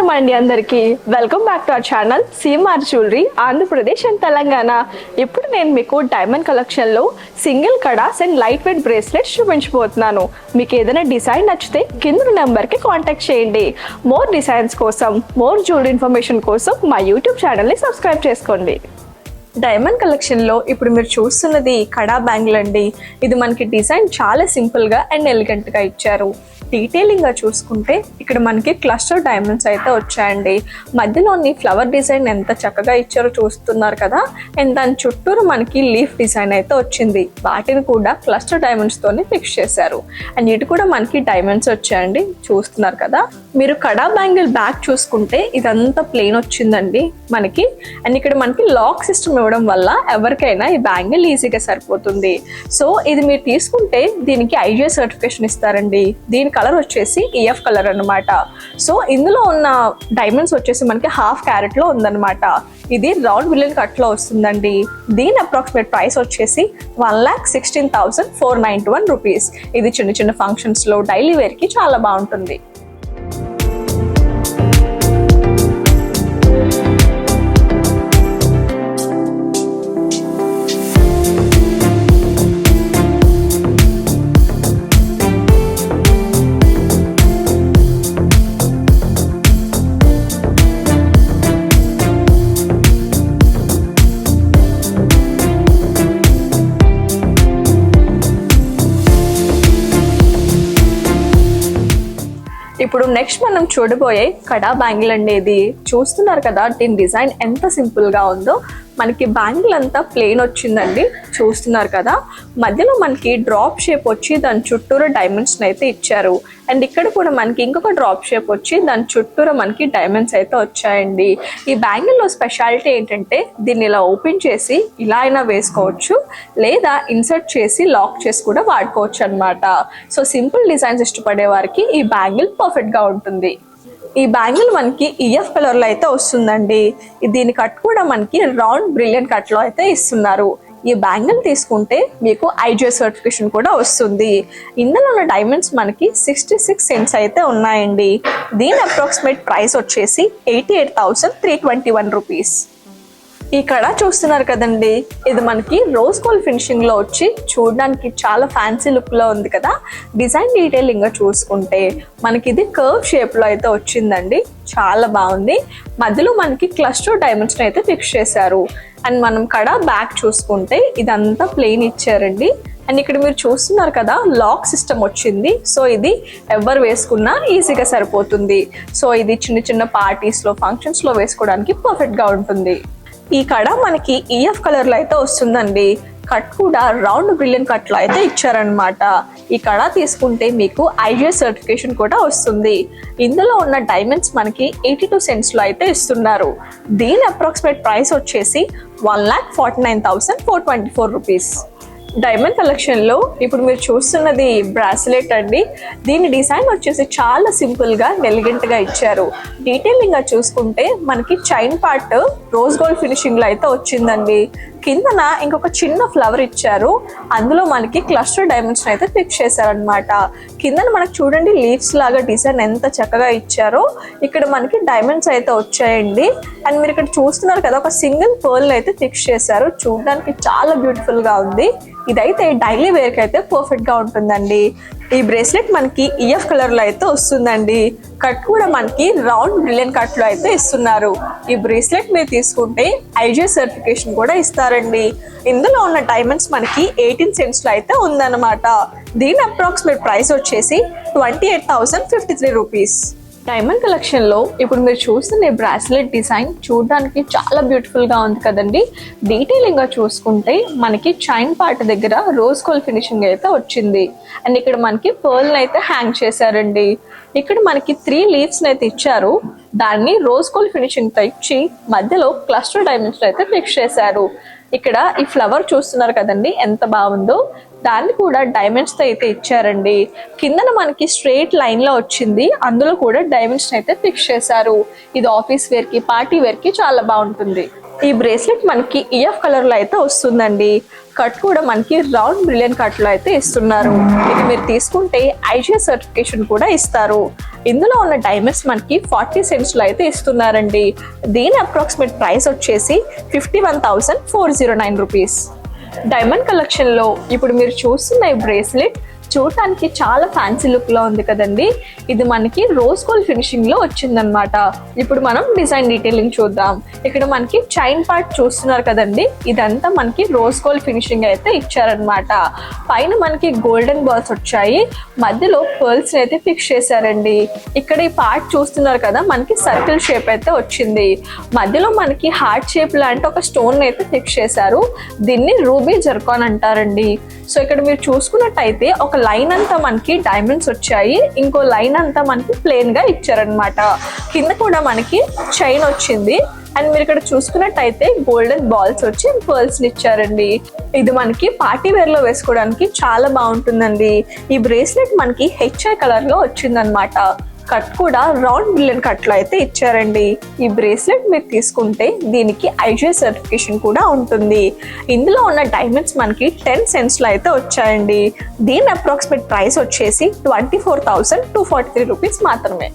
నమస్కారం అండి అందరికీ. Welcome back to our channel CMR jewellery Andhra Pradesh and Telangana. ఇప్పుడు నేను మీకు డైమండ్ కలెక్షన్లో single kadas and light weight bracelets చూపించబోతున్నాను. మీకు ఏదైనా డిజైన్ నచ్చితే కింద నెంబర్కి కాంటాక్ట్ చేయండి. మోర్ డిజైన్స్ కోసం, మోర్ జ్యువెలరీ ఇన్ఫర్మేషన్ కోసం మా యూట్యూబ్ ఛానల్ని సబ్స్క్రైబ్ చేసుకోండి. డైమండ్ కలెక్షన్లో ఇప్పుడు మీరు చూస్తున్నది కడా బ్యాంగిల్ అండి. ఇది మనకి డిజైన్ చాలా సింపుల్గా అండ్ ఎలిగెంట్గా ఇచ్చారు. డీటెయిలింగ్గా చూసుకుంటే ఇక్కడ మనకి క్లస్టర్ డైమండ్స్ అయితే వచ్చాయండి. మధ్యలోని ఫ్లవర్ డిజైన్ ఎంత చక్కగా ఇచ్చారో చూస్తున్నారు కదా. అండ్ దాని చుట్టూరు మనకి లీఫ్ డిజైన్ అయితే వచ్చింది. వాటిని కూడా క్లస్టర్ డైమండ్స్తోనే ఫిక్స్ చేశారు. అండ్ ఇటు కూడా మనకి డైమండ్స్ వచ్చాయండి, చూస్తున్నారు కదా. మీరు కడా బ్యాంగిల్ బ్యాక్ చూసుకుంటే ఇదంతా ప్లెయిన్ వచ్చిందండి మనకి. అండ్ ఇక్కడ మనకి లాక్ సిస్టమ్ ఇవ్వడం వల్ల ఎవరికైనా ఈ బ్యాంగిల్ ఈజీగా సరిపోతుంది. సో ఇది మీరు తీసుకుంటే దీనికి ఐజిఐ సర్టిఫికేషన్ ఇస్తారండి. దీని కలర్ వచ్చేసి EF కలర్ అనమాట. సో ఇందులో ఉన్న డైమండ్స్ వచ్చేసి మనకి ½ క్యారెట్లో ఉందన్నమాట. ఇది రౌండ్ విలియన్ కట్లో వస్తుందండి. దీని అప్రాక్సిమేట్ ప్రైస్ వచ్చేసి 1,16,491 రూపీస్. ఇది చిన్న చిన్న ఫంక్షన్స్లో డైలీ వేర్కి చాలా బాగుంటుంది. ఇప్పుడు నెక్స్ట్ మనం చూడబోయే కడా బ్యాంగిల్ అండి. ఇది చూస్తున్నారు కదా, దీని డిజైన్ ఎంత సింపుల్గా ఉందో. మనకి బ్యాంగిల్ అంతా ప్లెయిన్ వచ్చిందండి, చూస్తున్నారు కదా. మధ్యలో మనకి డ్రాప్ షేప్ వచ్చి దాని చుట్టూరు డైమండ్స్ని అయితే ఇచ్చారు. అండ్ ఇక్కడ కూడా మనకి ఇంకొక డ్రాప్ షేప్ వచ్చి దాని చుట్టూరు మనకి డైమండ్స్ అయితే వచ్చాయండి. ఈ బ్యాంగిల్లో స్పెషాలిటీ ఏంటంటే దీన్ని ఇలా ఓపెన్ చేసి ఇలా అయినా వేసుకోవచ్చు, లేదా ఇన్సర్ట్ చేసి లాక్ చేసి కూడా వాడుకోవచ్చు అనమాట. సో సింపుల్ డిజైన్స్ ఇష్టపడే వారికి ఈ బ్యాంగిల్ పర్ఫెక్ట్గా ఉంటుంది. ఈ బ్యాంగిల్ మనకి EF కలర్లో అయితే వస్తుందండి. దీని కట్ కూడా మనకి రౌండ్ బ్రిలియన్ కట్లో అయితే ఇస్తున్నారు. ఈ బ్యాంగిల్ తీసుకుంటే మీకు ఐజిఐ సర్టిఫికేషన్ కూడా వస్తుంది. ఇందులో ఉన్న డైమండ్స్ మనకి 66 సెంట్స్ అయితే ఉన్నాయండి. దీని అప్రాక్సిమేట్ ప్రైస్ వచ్చేసి 88,321 రూపీస్. ఈ కడా చూస్తున్నారు కదండి, ఇది మనకి రోజ్ గోల్డ్ ఫినిషింగ్ లో వచ్చి చూడడానికి చాలా ఫ్యాన్సీ లుక్ లో ఉంది కదా. డిజైన్ డీటెయిలింగ్ గా చూసుకుంటే మనకి ఇది కర్వ్ షేప్ లో అయితే వచ్చిందండి, చాలా బాగుంది. మధ్యలో మనకి క్లస్టర్ డైమండ్స్ అయితే ఫిక్స్ చేశారు. అండ్ మనం కడా బ్యాక్ చూసుకుంటే ఇదంతా ప్లెయిన్ ఇచ్చారండి. అండ్ ఇక్కడ మీరు చూస్తున్నారు కదా, లాక్ సిస్టమ్ వచ్చింది. సో ఇది ఎవరు వేసుకున్నా ఈజీగా సరిపోతుంది. సో ఇది చిన్న చిన్న పార్టీస్లో, ఫంక్షన్స్లో వేసుకోవడానికి పర్ఫెక్ట్గా ఉంటుంది. ఈ కడా మనకి EF కలర్లో అయితే వస్తుందండి. కట్ కూడా రౌండ్ బ్రిలియన్ కట్లో అయితే ఇచ్చారనమాట. ఈ కడా తీసుకుంటే మీకు ఐజిఐ సర్టిఫికేషన్ కూడా వస్తుంది. ఇందులో ఉన్న డైమండ్స్ మనకి 82 సెంట్స్లో అయితే ఇస్తున్నారు. దీని అప్రాక్సిమేట్ ప్రైస్ వచ్చేసి 1,49,424 రూపీస్. డైమండ్ కలెక్షన్లో ఇప్పుడు మీరు చూస్తున్నది బ్రాస్లెట్ అండి. దీని డిజైన్ వచ్చేసి చాలా సింపుల్గా ఎలిగెంట్గా ఇచ్చారు. డీటెయిలింగ్గా చూసుకుంటే మనకి చైన్ పార్ట్ రోజ్ గోల్డ్ ఫినిషింగ్లో అయితే వచ్చిందండి. కిందన ఇంకొక చిన్న ఫ్లవర్ ఇచ్చారు. అందులో మనకి క్లస్టర్ డైమండ్స్ అయితే ఫిక్స్ చేశారనమాట. కిందన మనకు చూడండి లీవ్స్ లాగా డిజైన్ ఎంత చక్కగా ఇచ్చారో. ఇక్కడ మనకి డైమండ్స్ అయితే వచ్చాయండి. అండ్ మీరు ఇక్కడ చూస్తున్నారు కదా, ఒక సింగిల్ పర్ల్ అయితే ఫిక్స్ చేశారు. చూడడానికి చాలా బ్యూటిఫుల్గా ఉంది. ఇదైతే డైలీ వేర్కి అయితే పర్ఫెక్ట్గా ఉంటుందండి. ఈ బ్రేస్లెట్ మనకి EF కలర్లో అయితే వస్తుందండి. కట్ కూడా మనకి రౌండ్ బ్రిలియన్ కట్లో అయితే ఇస్తున్నారు. ఈ బ్రేస్లెట్ మీరు తీసుకుంటే ఐజిఐ సర్టిఫికేషన్ కూడా ఇస్తారండి. ఇందులో ఉన్న డైమండ్స్ మనకి 18 సెంట్స్లో అయితే ఉందన్నమాట. దీని అప్రాక్సిమేట్ ప్రైస్ వచ్చేసి 28,053 రూపీస్. డైమండ్ కలెక్షన్లో ఇప్పుడు మీరు చూస్తున్న బ్రాస్లెట్ డిజైన్ చూడడానికి చాలా బ్యూటిఫుల్గా ఉంది కదండి. డీటెయిలింగ్గా చూసుకుంటే మనకి చైన్ పార్ట్ దగ్గర రోజ్ గోల్డ్ ఫినిషింగ్ అయితే వచ్చింది. అండ్ ఇక్కడ మనకి పర్ల్ అయితే హ్యాంగ్ చేశారండి. ఇక్కడ మనకి 3 లీవ్స్ అయితే ఇచ్చారు. దాన్ని రోజ్ గోల్డ్ ఫినిషింగ్ తో ఇచ్చి మధ్యలో క్లస్టర్ డైమండ్స్ అయితే ఫిక్స్ చేశారు. ఇక్కడ ఈ ఫ్లవర్ చూస్తున్నారు కదండి, ఎంత బాగుందో. దాన్ని కూడా డైమండ్స్ తో అయితే ఇచ్చారండి. కిందన మనకి స్ట్రైట్ లైన్ లో వచ్చింది, అందులో కూడా డైమండ్స్ అయితే ఫిక్స్ చేశారు. ఇది ఆఫీస్ వేర్ కి, పార్టీ వేర్ కి చాలా బాగుంటుంది. ఈ బ్రేస్లెట్ మనకి ఈఎఫ్ కలర్ లో అయితే వస్తుందండి. కట్ కూడా మనకి రౌండ్ బ్రిలియన్ కట్ లో అయితే ఇస్తున్నారు. ఇది మీరు తీసుకుంటే ఐజిఐ సర్టిఫికేషన్ కూడా ఇస్తారు. ఇందులో ఉన్న డైమండ్స్ మనకి 40 cents లో అయితే ఇస్తున్నారండి. దీని అప్రాక్సిమేట్ ప్రైస్ వచ్చేసి 51,409 రూపీస్. డైమండ్ కలెక్షన్ లో ఇప్పుడు మీరు చూస్తున్న ఈ బ్రేస్లెట్ చూడటానికి చాలా ఫ్యాన్సీ లుక్ లో ఉంది కదండి. ఇది మనకి రోజ్ గోల్డ్ ఫినిషింగ్ లో వచ్చిందనమాట. ఇప్పుడు మనం డిజైన్ డీటెయిలింగ్ చూద్దాం. ఇక్కడ మనకి చైన్ పార్ట్ చూస్తున్నారు కదండి, ఇదంతా మనకి రోజ్ గోల్డ్ ఫినిషింగ్ అయితే ఇచ్చారనమాట. పైన మనకి గోల్డెన్ బాల్స్ వచ్చాయి, మధ్యలో పర్ల్స్ అయితే ఫిక్స్ చేశారండి. ఇక్కడ ఈ పార్ట్ చూస్తున్నారు కదా, మనకి సర్కిల్ షేప్ అయితే వచ్చింది. మధ్యలో మనకి హార్ట్ షేప్ లాంటి ఒక స్టోన్ అయితే ఫిక్స్ చేశారు. దీన్ని రూబీ జర్కాన్ అంటారండి. సో ఇక్కడ మీరు చూసుకున్నట్టయితే ఒక లైన్ అంతా మనకి డైమండ్స్ వచ్చాయి, ఇంకో లైన్ అంతా మనకి ప్లెయిన్ గా ఇచ్చారనమాట. కింద కూడా మనకి చైన్ వచ్చింది. అండ్ మీరు ఇక్కడ చూసుకున్నట్టయితే గోల్డెన్ బాల్స్ వచ్చి పర్ల్స్ ఇచ్చారండి. ఇది మనకి పార్టీ వేర్ లో వేసుకోవడానికి చాలా బాగుంటుందండి. ఈ బ్రేస్లెట్ మనకి హెచ్ఐ కలర్ లో వచ్చిందనమాట. కట్ కూడా రౌండ్ బ్రిలియన్ కట్ లో అయితే ఇచ్చారండి. ఈ బ్రేస్లెట్ మీరు తీసుకుంటే దీనికి ఐజిఐ సర్టిఫికేషన్ కూడా ఉంటుంది. ఇందులో ఉన్న డైమండ్స్ మనకి 10 cents లో అయితే వచ్చాయండి. దీని అప్రాక్సిమేట్ ప్రైస్ వచ్చేసి 24,243 రూపీస్ మాత్రమే.